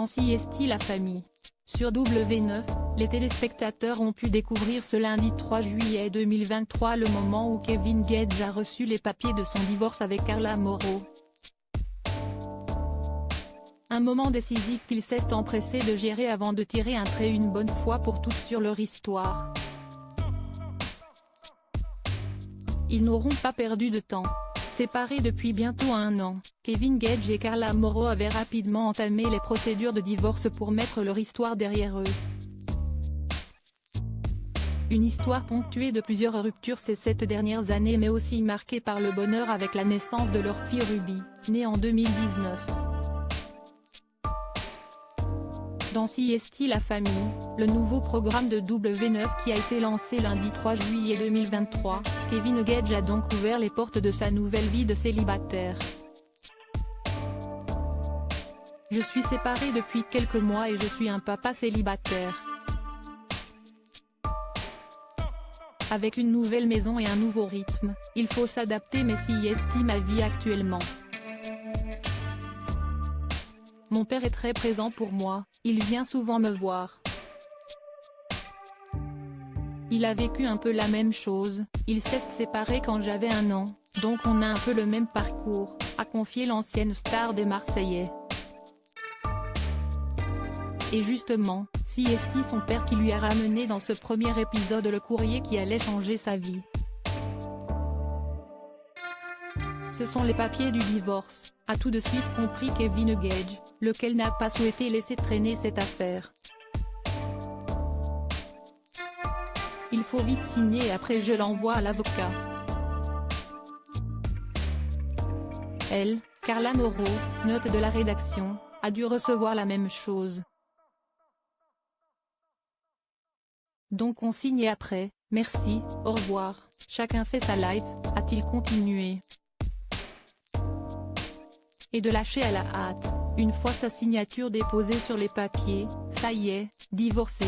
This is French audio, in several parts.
dans CST La Famille. Sur W9, les téléspectateurs ont pu découvrir ce lundi 3 juillet 2023 le moment où Kevin Gage a reçu les papiers de son divorce avec Carla Morrow. Un moment décisif qu'ils s'est empressés de gérer avant de tirer un trait une bonne fois pour toutes sur leur histoire. Ils n'auront pas perdu de temps. Séparés depuis bientôt 1 an, Kevin Gage et Carla Morrow avaient rapidement entamé les procédures de divorce pour mettre leur histoire derrière eux. Une histoire ponctuée de plusieurs ruptures ces 7 dernières années mais aussi marquée par le bonheur avec la naissance de leur fille Ruby, née en 2019. Dans CST La Famille, le nouveau programme de W9 qui a été lancé lundi 3 juillet 2023, Kevin Gage a donc ouvert les portes de sa nouvelle vie de célibataire. Je suis séparé depuis quelques mois et je suis un papa célibataire. Avec une nouvelle maison et un nouveau rythme, il faut s'adapter mais CST ma vie actuellement. Mon père est très présent pour moi, il vient souvent me voir. Il a vécu un peu la même chose, il s'est séparé quand j'avais 1 an, donc on a un peu le même parcours, a confié l'ancienne star des Marseillais. Et justement, CST son père qui lui a ramené dans ce premier épisode le courrier qui allait changer sa vie. Ce sont les papiers du divorce, a tout de suite compris Kevin Gage, lequel n'a pas souhaité laisser traîner cette affaire. Il faut vite signer et après je l'envoie à l'avocat. Elle, Carla Morrow, note de la rédaction, a dû recevoir la même chose. Donc on signe et après, merci, au revoir, chacun fait sa life, a-t-il continué. Et de lâcher à la hâte, une fois sa signature déposée sur les papiers, ça y est, divorcé.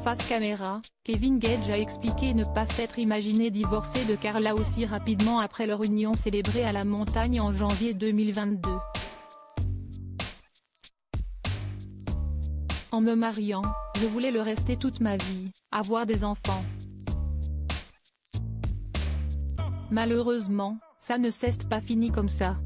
Face caméra, Kevin Gage a expliqué ne pas s'être imaginé divorcé de Carla aussi rapidement après leur union célébrée à la montagne en janvier 2022. En me mariant, je voulais le rester toute ma vie, avoir des enfants. Malheureusement, ça ne s'est pas fini comme ça.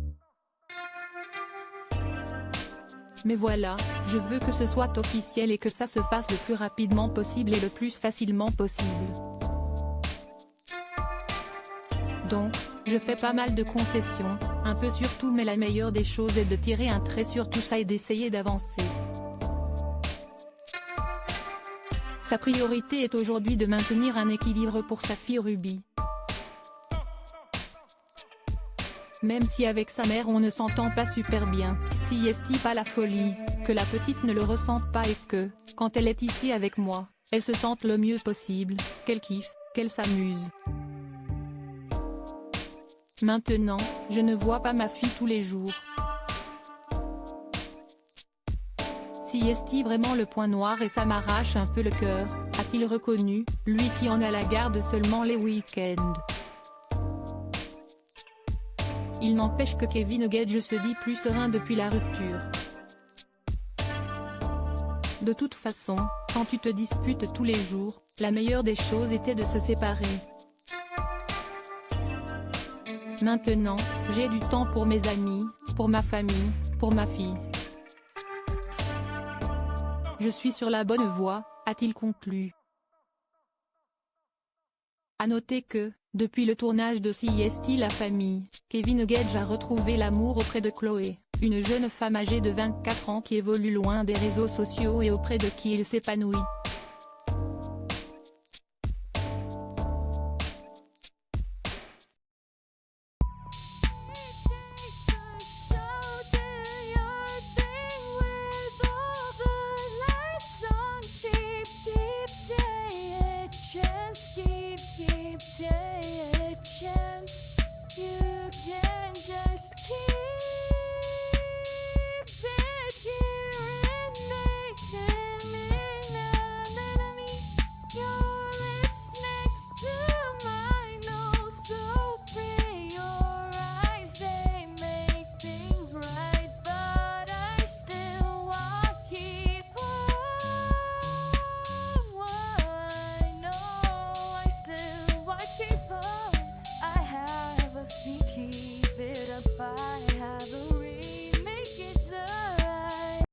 Mais voilà, je veux que ce soit officiel et que ça se fasse le plus rapidement possible et le plus facilement possible. Donc, je fais pas mal de concessions, un peu sur tout mais la meilleure des choses est de tirer un trait sur tout ça et d'essayer d'avancer. Sa priorité est aujourd'hui de maintenir un équilibre pour sa fille Ruby. Même si avec sa mère on ne s'entend pas super bien, CST pas la folie, que la petite ne le ressente pas et que, quand elle est ici avec moi, elle se sente le mieux possible, qu'elle kiffe, qu'elle s'amuse. Maintenant, je ne vois pas ma fille tous les jours. CST vraiment le point noir et ça m'arrache un peu le cœur, a-t-il reconnu, lui qui en a la garde seulement les week-ends. Il n'empêche que Kevin Gage se dit plus serein depuis la rupture. De toute façon, quand tu te disputes tous les jours, la meilleure des choses était de se séparer. Maintenant, j'ai du temps pour mes amis, pour ma famille, pour ma fille. Je suis sur la bonne voie, a-t-il conclu. À noter que, depuis le tournage de CST La Famille, Kevin Gage a retrouvé l'amour auprès de Chloé, une jeune femme âgée de 24 ans qui évolue loin des réseaux sociaux et auprès de qui il s'épanouit.